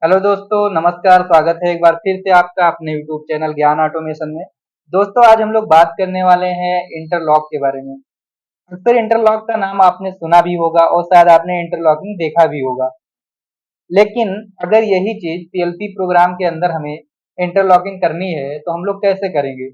Hello दोस्तों, नमस्कार। स्वागत है एक बार फिर से आपका अपने यूट्यूब चैनल ज्ञान ऑटोमेशन में। दोस्तों, आज हम लोग बात करने वाले हैं इंटरलॉक के बारे में। अक्सर इंटरलॉक का नाम आपने सुना भी होगा और शायद आपने इंटरलॉकिंग देखा भी होगा। लेकिन अगर यही चीज पीएलसी प्रोग्राम के अंदर हमें इंटरलॉकिंग करनी है तो हम लोग कैसे करेंगे,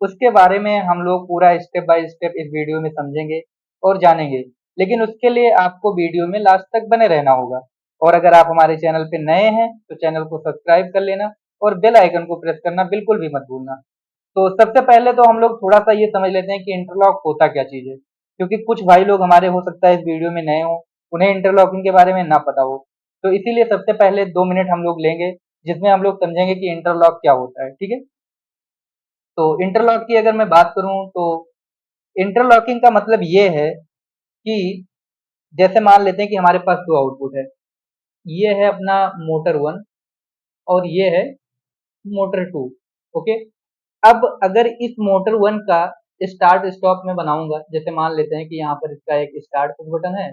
उसके बारे में हम लोग पूरा स्टेप बाय स्टेप इस वीडियो में समझेंगे और जानेंगे। लेकिन उसके लिए आपको वीडियो में लास्ट तक बने रहना होगा। और अगर आप हमारे चैनल पे नए हैं तो चैनल को सब्सक्राइब कर लेना और बेल आइकन को प्रेस करना बिल्कुल भी मत भूलना। तो सबसे पहले तो हम लोग थोड़ा सा ये समझ लेते हैं कि इंटरलॉक होता क्या चीज है, क्योंकि कुछ भाई लोग हमारे हो सकता है इस वीडियो में नए हो, उन्हें इंटरलॉकिंग के बारे में ना पता हो। तो इसीलिए सबसे पहले 2 मिनट हम लोग लेंगे जिसमें हम लोग समझेंगे कि इंटरलॉक क्या होता है। ठीक है, तो इंटरलॉक की अगर मैं बात करूं तो इंटरलॉकिंग का मतलब ये है कि जैसे मान लेते हैं कि हमारे पास दो आउटपुट है। ये है अपना मोटर वन और ये है मोटर टू। ओके, अब अगर इस मोटर वन का स्टार्ट स्टॉप में बनाऊंगा, जैसे मान लेते हैं कि यहाँ पर इसका एक स्टार्ट पुश बटन है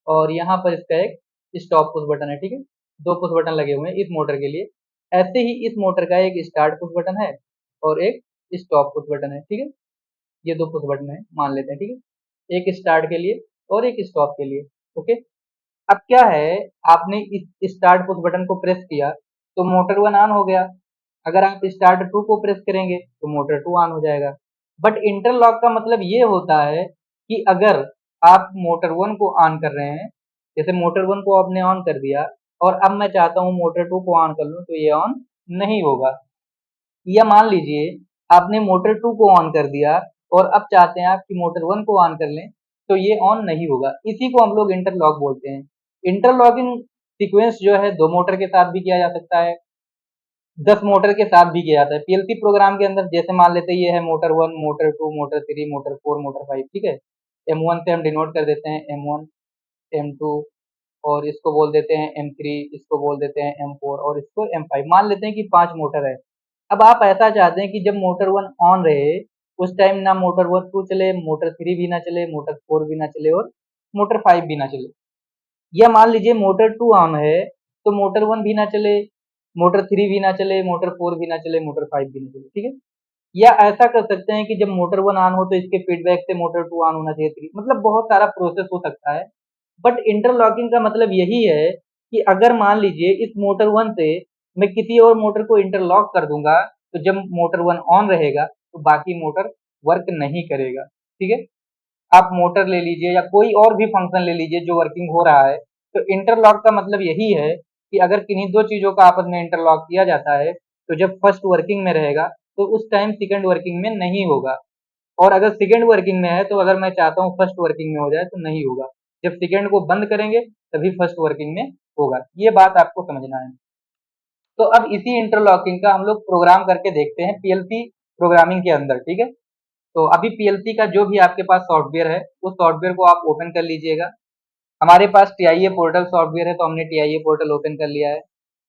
और यहाँ पर इसका एक स्टॉप पुश बटन है। ठीक है, दो पुश बटन लगे हुए हैं इस मोटर के लिए। ऐसे ही इस मोटर का एक स्टार्ट पुश बटन है और एक स्टॉप पुश बटन है। ठीक है, ये दो पुश बटन है मान लेते हैं। ठीक है, एक स्टार्ट के लिए और एक स्टॉप के लिए। ओके, अब क्या है, आपने इस स्टार्ट पुश बटन को प्रेस किया तो मोटर वन ऑन हो गया। अगर आप स्टार्ट टू को प्रेस करेंगे तो मोटर टू ऑन हो जाएगा। बट इंटरलॉक का मतलब ये होता है कि अगर आप मोटर वन को ऑन कर रहे हैं, जैसे मोटर वन को आपने ऑन कर दिया और अब मैं चाहता हूँ मोटर टू को ऑन कर लूँ, तो ये ऑन नहीं होगा। या मान लीजिए आपने मोटर टू को ऑन कर दिया और अब चाहते हैं आप कि मोटर वन को ऑन कर लें, तो ये ऑन नहीं होगा। इसी को हम लोग इंटरलॉक बोलते हैं। इंटरलॉकिंग सीक्वेंस जो है दो मोटर के साथ भी किया जा सकता है, 10 मोटर के साथ भी किया जाता है पीएलसी प्रोग्राम के अंदर। जैसे मान लेते हैं ये है motor one, motor two, motor three, motor four, motor five. ठीक है, M1 से हम डिनोट कर देते हैं M1, M2 और इसको बोल देते हैं M3, इसको बोल देते हैं M4 और इसको M5। मान लेते हैं कि 5 मोटर है। अब आप ऐसा चाहते हैं कि जब मोटर वन ऑन रहे उस टाइम ना मोटर वन टू चले, मोटर थ्री भी ना चले, मोटर फोर भी ना चले और मोटर फाइव भी ना चले। या मान लीजिए मोटर टू ऑन है तो मोटर वन भी ना चले, मोटर थ्री भी ना चले, मोटर फोर भी ना चले, मोटर फाइव भी ना चले। ठीक है, या ऐसा कर सकते हैं कि जब मोटर वन ऑन हो तो इसके फीडबैक से मोटर टू ऑन होना चाहिए, थ्री, मतलब बहुत सारा प्रोसेस हो सकता है। बट इंटरलॉकिंग का मतलब यही है कि अगर मान लीजिए इस मोटर वन से मैं किसी और मोटर को इंटरलॉक कर दूंगा तो जब मोटर वन ऑन रहेगा तो बाकी मोटर वर्क नहीं करेगा। ठीक है, आप मोटर ले लीजिए या कोई और भी फंक्शन ले लीजिए जो वर्किंग हो रहा है। तो इंटरलॉक का मतलब यही है कि अगर किन्हीं दो चीजों का आपस में इंटरलॉक किया जाता है तो जब फर्स्ट वर्किंग में रहेगा तो उस टाइम सेकंड वर्किंग में नहीं होगा। और अगर सेकंड वर्किंग में है तो अगर मैं चाहता हूँ फर्स्ट वर्किंग में हो जाए तो नहीं होगा। जब सेकंड को बंद करेंगे तभी फर्स्ट वर्किंग में होगा। ये बात आपको समझना है। तो अब इसी इंटरलॉकिंग का हम लोग प्रोग्राम करके देखते हैं पीएलसी प्रोग्रामिंग के अंदर। ठीक है, तो अभी पीएलसी का जो भी आपके पास सॉफ्टवेयर है उस सॉफ्टवेयर को आप ओपन कर लीजिएगा। हमारे पास टीआईए पोर्टल सॉफ्टवेयर है तो हमने टीआईए पोर्टल ओपन कर लिया है।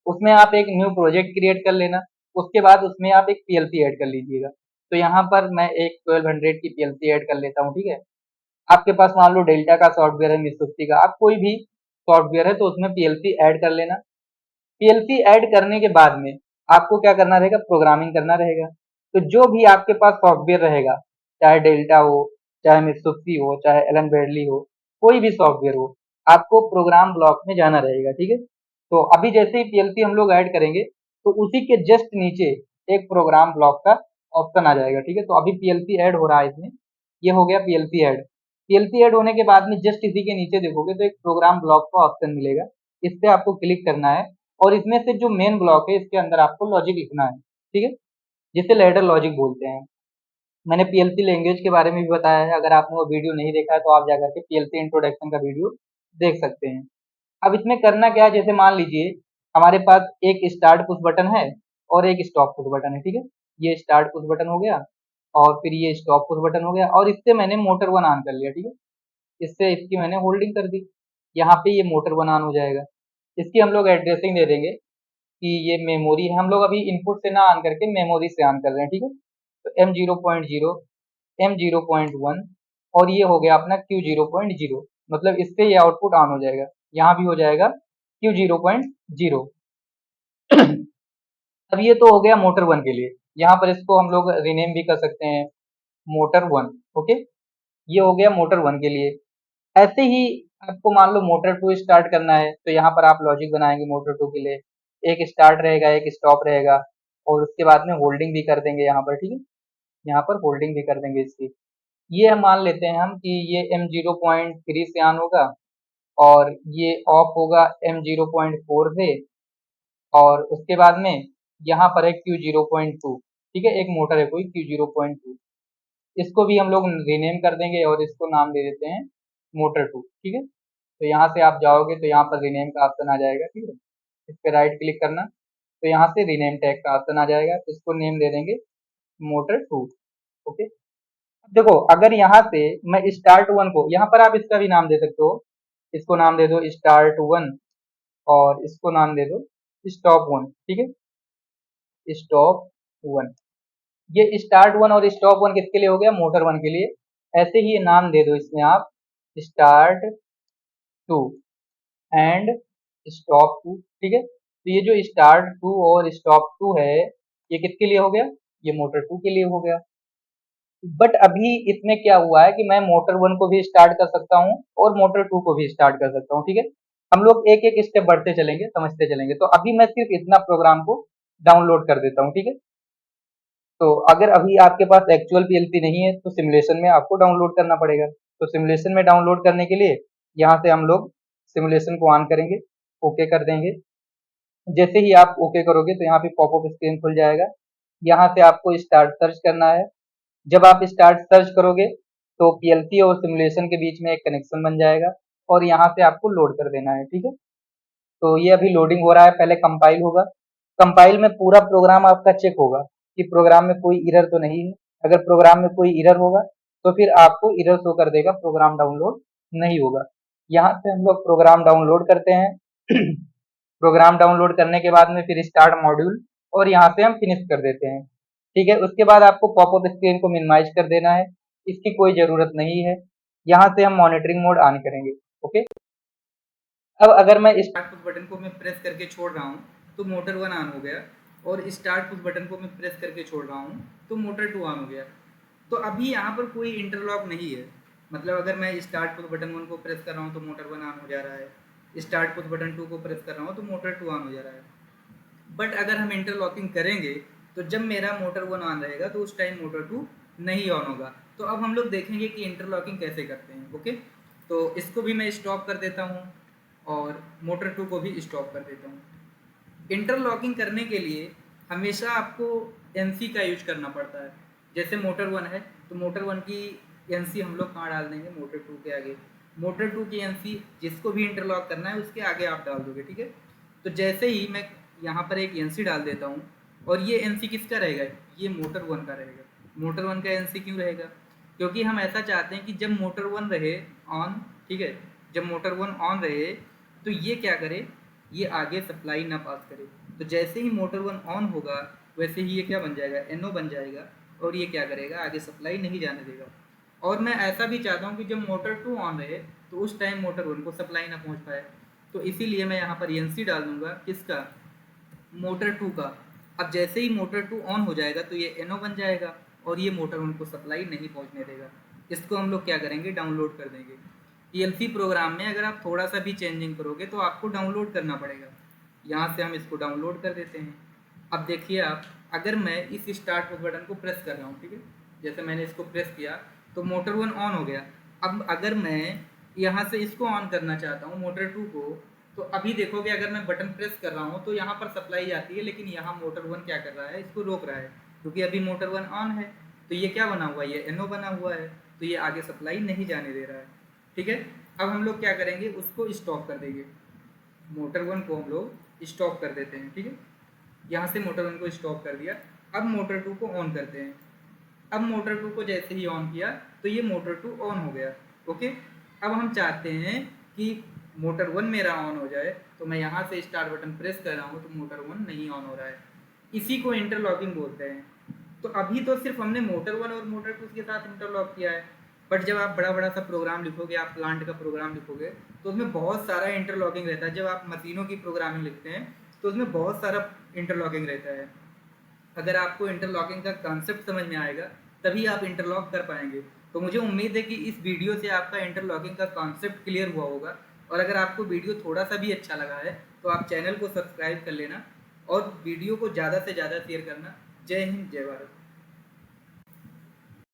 उसमें आप एक न्यू प्रोजेक्ट क्रिएट कर लेना। उसके बाद उसमें आप एक पीएलसी ऐड कर लीजिएगा। तो यहाँ पर मैं एक 1200 की पीएलसी ऐड कर लेता हूँ। ठीक है, आपके पास मान लो डेल्टा का सॉफ्टवेयर है, मित्सुबिशी का, आप कोई भी सॉफ्टवेयर है तो उसमें पीएलसी ऐड कर लेना। पीएलसी ऐड करने के बाद में आपको क्या करना रहेगा, प्रोग्रामिंग करना रहेगा। तो जो भी आपके पास सॉफ्टवेयर रहेगा, चाहे डेल्टा हो, चाहे मित्सुबिशी हो, चाहे एलन ब्रेडली हो, कोई भी सॉफ्टवेयर हो, आपको प्रोग्राम ब्लॉक में जाना रहेगा। ठीक है, तो अभी जैसे ही पीएलसी हम लोग ऐड करेंगे तो उसी के जस्ट नीचे एक प्रोग्राम ब्लॉक का ऑप्शन आ जाएगा। ठीक है, तो अभी पीएलसी ऐड हो रहा है इसमें, ये हो गया पीएलसी ऐड। पीएलसी ऐड होने के बाद में जस्ट इसी के नीचे देखोगे तो एक प्रोग्राम ब्लॉक का ऑप्शन मिलेगा। इस पे आपको क्लिक करना है और इसमें से जो मेन ब्लॉक है इसके अंदर आपको लॉजिक लिखना है। ठीक है, जिसे लैडर लॉजिक बोलते हैं। मैंने पीएलसी लैंग्वेज के बारे में भी बताया है, अगर आपने वो वीडियो नहीं देखा है तो आप जाकर के पीएलसी इंट्रोडक्शन का वीडियो देख सकते हैं। अब इसमें करना क्या है, जैसे मान लीजिए हमारे पास एक स्टार्ट पुश बटन है और एक स्टॉप पुश बटन है। ठीक है, ये स्टार्ट पुश बटन हो गया और फिर ये स्टॉप पुश बटन हो गया और इससे मैंने मोटर वन ऑन कर लिया। ठीक है, इससे इसकी मैंने होल्डिंग कर दी, यहाँ पे ये मोटर वन ऑन हो जाएगा। इसकी हम लोग एड्रेसिंग दे देंगे कि ये मेमोरी है। हम लोग अभी इनपुट से ना ऑन करके मेमोरी से ऑन कर रहे हैं। ठीक है, तो M0.0, M0.1 और ये हो गया अपना Q0.0, मतलब इससे ये आउटपुट ऑन हो जाएगा। यहाँ भी हो जाएगा Q0.0। अब ये तो हो गया मोटर 1 के लिए। यहाँ पर इसको हम लोग रीनेम भी कर सकते हैं मोटर 1। ओके, ये हो गया मोटर 1 के लिए। ऐसे ही आपको मान लो मोटर 2 स्टार्ट करना है, तो यहाँ पर आप लॉजिक बनाएंगे मोटर 2 के लिए। एक स्टार्ट रहेगा, एक स्टॉप रहेगा, और उसके बाद में होल्डिंग भी कर देंगे यहाँ पर। ठीक है, यहाँ पर होल्डिंग भी कर देंगे इसकी। ये हम मान लेते हैं हम कि ये M0.3 से ऑन होगा, और ये ऑफ होगा M0.4 से, और उसके बाद में यहाँ पर है Q0.2। ठीक है, एक मोटर है कोई Q0.2, इसको भी हम लोग रीनेम कर देंगे और इसको नाम दे देते हैं मोटर 2। ठीक है, तो यहाँ से आप जाओगे तो यहाँ पर रीनेम का ऑप्शन आ जाएगा। ठीक है, इस पर राइट क्लिक करना, तो यहाँ से रीनेम टैग का ऑप्शन आ जाएगा, तो इसको नेम दे देंगे मोटर 2। ओके, देखो अगर यहाँ से मैं स्टार्ट 1 को, यहाँ पर आप इसका भी नाम दे सकते हो, इसको नाम दे दो स्टार्ट 1, और इसको नाम दे दो स्टॉप 1। ठीक है, स्टॉप 1। ये स्टार्ट 1 और स्टॉप 1 किसके लिए हो गया? मोटर 1 के लिए। ऐसे ही ये नाम दे दो इसमें आप स्टार्ट 2 एंड स्टॉप 2। ठीक है, तो ये जो स्टार्ट 2 और स्टॉप 2 है, ये किसके लिए हो गया? ये मोटर 2 के लिए हो गया। बट अभी इसमें क्या हुआ है कि मैं मोटर 1 को भी स्टार्ट कर सकता हूँ और मोटर 2 को भी स्टार्ट कर सकता हूँ। ठीक है, हम लोग एक एक स्टेप बढ़ते चलेंगे, समझते चलेंगे। तो अभी मैं सिर्फ इतना प्रोग्राम को डाउनलोड कर देता हूँ। ठीक है, तो अगर अभी आपके पास एक्चुअल पीएलसी नहीं है तो सिमुलेशन में आपको डाउनलोड करना पड़ेगा। तो सिमुलेशन में डाउनलोड करने के लिए यहाँ से हम लोग सिमुलेशन को ऑन करेंगे, ओके कर देंगे। जैसे ही आप ओके करोगे तो यहाँ पे पॉपअप स्क्रीन खुल जाएगा। यहाँ से आपको स्टार्ट सर्च करना है। जब आप स्टार्ट सर्च करोगे तो पीएलसी और सिमुलेशन के बीच में एक कनेक्शन बन जाएगा, और यहाँ से आपको लोड कर देना है। ठीक है, तो ये अभी लोडिंग हो रहा है, पहले कंपाइल होगा। कंपाइल में पूरा प्रोग्राम आपका चेक होगा कि प्रोग्राम में कोई एरर तो नहीं है। अगर प्रोग्राम में कोई एरर होगा तो फिर आपको एरर शो कर देगा, प्रोग्राम डाउनलोड नहीं होगा। यहाँ से हम लोग प्रोग्राम डाउनलोड करते हैं। प्रोग्राम डाउनलोड करने के बाद में फिर स्टार्ट मॉड्यूल, और यहाँ से हम फिनिश कर देते हैं। ठीक है, उसके बाद आपको पॉपअप स्क्रीन को मिनिमाइज कर देना है, इसकी कोई ज़रूरत नहीं है। यहाँ से हम मॉनिटरिंग मोड ऑन करेंगे। ओके, अब अगर मैं स्टार्ट पुश बटन को मैं प्रेस करके छोड़ रहा हूँ तो मोटर 1 ऑन हो गया, और स्टार्ट पुश बटन को मैं प्रेस करके छोड़ रहा हूँ तो मोटर 2 ऑन हो गया। तो अभी यहाँ पर कोई इंटरलॉक नहीं है, मतलब अगर मैं स्टार्ट पुश बटन 1 को प्रेस कर रहा हूँ तो मोटर 1 ऑन हो जा रहा है, स्टार्ट पुश बटन 2 को प्रेस कर रहा हूँ तो मोटर 2 ऑन हो जा रहा है। बट अगर हम इंटरलॉकिंग करेंगे तो जब मेरा मोटर 1 ऑन रहेगा तो उस टाइम मोटर 2 नहीं ऑन होगा। तो अब हम लोग देखेंगे कि इंटरलॉकिंग कैसे करते हैं। ओके, तो इसको भी मैं स्टॉप कर देता हूँ और मोटर 2 को भी स्टॉप कर देता हूँ। इंटरलॉकिंग करने के लिए हमेशा आपको एनसी का यूज करना पड़ता है। जैसे मोटर 1 है तो मोटर 1 की एनसी हम लोग कहाँ डाल देंगे? मोटर 2 के आगे। मोटर 2 की एनसी जिसको भी इंटरलॉक करना है उसके आगे आप डाल दोगे। ठीक है, तो जैसे ही मैं यहाँ पर एक एनसी डाल देता हूँ, और ये एनसी किसका रहेगा? ये मोटर 1 का रहेगा। मोटर 1 का एनसी क्यों रहेगा? क्योंकि हम ऐसा चाहते हैं कि जब मोटर 1 रहे ऑन, ठीक है, जब मोटर 1 ऑन रहे तो ये क्या करे? ये आगे सप्लाई ना पास करे। तो जैसे ही मोटर 1 ऑन होगा वैसे ही ये क्या बन जाएगा? एनओ बन जाएगा, और ये क्या करेगा? आगे सप्लाई नहीं जाने देगा। और मैं ऐसा भी चाहता हूँ कि जब मोटर 2 ऑन रहे तो उस टाइम मोटर 1 को सप्लाई ना पहुँच पाए। तो इसीलिए मैं यहाँ पर एनसी डाल दूंगा, किसका? मोटर 2 का। अब जैसे ही मोटर 2 ऑन हो जाएगा तो ये एनओ बन जाएगा, और ये मोटर 1 को सप्लाई नहीं पहुँचने देगा। इसको हम लोग क्या करेंगे? डाउनलोड कर देंगे। पीएलसी प्रोग्राम में अगर आप थोड़ा सा भी चेंजिंग करोगे तो आपको डाउनलोड करना पड़ेगा। यहाँ से हम इसको डाउनलोड कर देते हैं। अब देखिए आप, अगर मैं इस स्टार्ट बटन को प्रेस कर रहा हूँ, ठीक है, जैसे मैंने इसको प्रेस किया तो मोटर 1 ऑन हो गया। अब अगर मैं यहाँ से इसको ऑन करना चाहता हूँ मोटर 2 को, तो अभी देखोगे अगर मैं बटन प्रेस कर रहा हूँ तो यहाँ पर सप्लाई आती है, लेकिन यहाँ मोटर 1 क्या कर रहा है? इसको रोक रहा है, क्योंकि अभी मोटर 1 ऑन है। तो ये क्या बना हुआ है? ये एनओ बना हुआ है, तो ये आगे सप्लाई नहीं जाने दे रहा है। ठीक है, अब हम लोग क्या करेंगे? उसको स्टॉप कर देंगे। मोटर 1 को हम लोग स्टॉप कर देते हैं। ठीक है, यहाँ से मोटर 1 को स्टॉप कर दिया। अब मोटर 2 को ऑन करते हैं। अब मोटर 2 को जैसे ही ऑन किया तो ये मोटर 2 ऑन हो गया। ओके, अब हम चाहते हैं कि मोटर 1 मेरा ऑन हो जाए, तो मैं यहाँ से स्टार्ट बटन प्रेस कर रहा हूँ तो मोटर 1 नहीं ऑन हो रहा है। इसी को इंटरलॉकिंग बोलते हैं। तो अभी तो सिर्फ हमने मोटर 1 और मोटर 2 के साथ इंटरलॉक किया है, बट जब आप बड़ा बड़ा सा प्रोग्राम लिखोगे, आप प्लांट का प्रोग्राम लिखोगे, तो उसमें बहुत सारा इंटरलॉकिंग रहता है। जब आप मशीनों की प्रोग्रामिंग लिखते हैं तो उसमें बहुत सारा इंटरलॉकिंग रहता है। अगर आपको इंटरलॉकिंग का कॉन्सेप्ट समझ में आएगा तभी आप इंटरलॉक कर पाएंगे। तो मुझे उम्मीद है कि इस वीडियो से आपका इंटरलॉकिंग का कॉन्सेप्ट क्लियर हुआ होगा। और अगर आपको वीडियो थोड़ा सा भी अच्छा लगा है तो आप चैनल को सब्सक्राइब कर लेना और वीडियो को ज़्यादा से ज़्यादा शेयर करना। जय हिंद, जय भारत।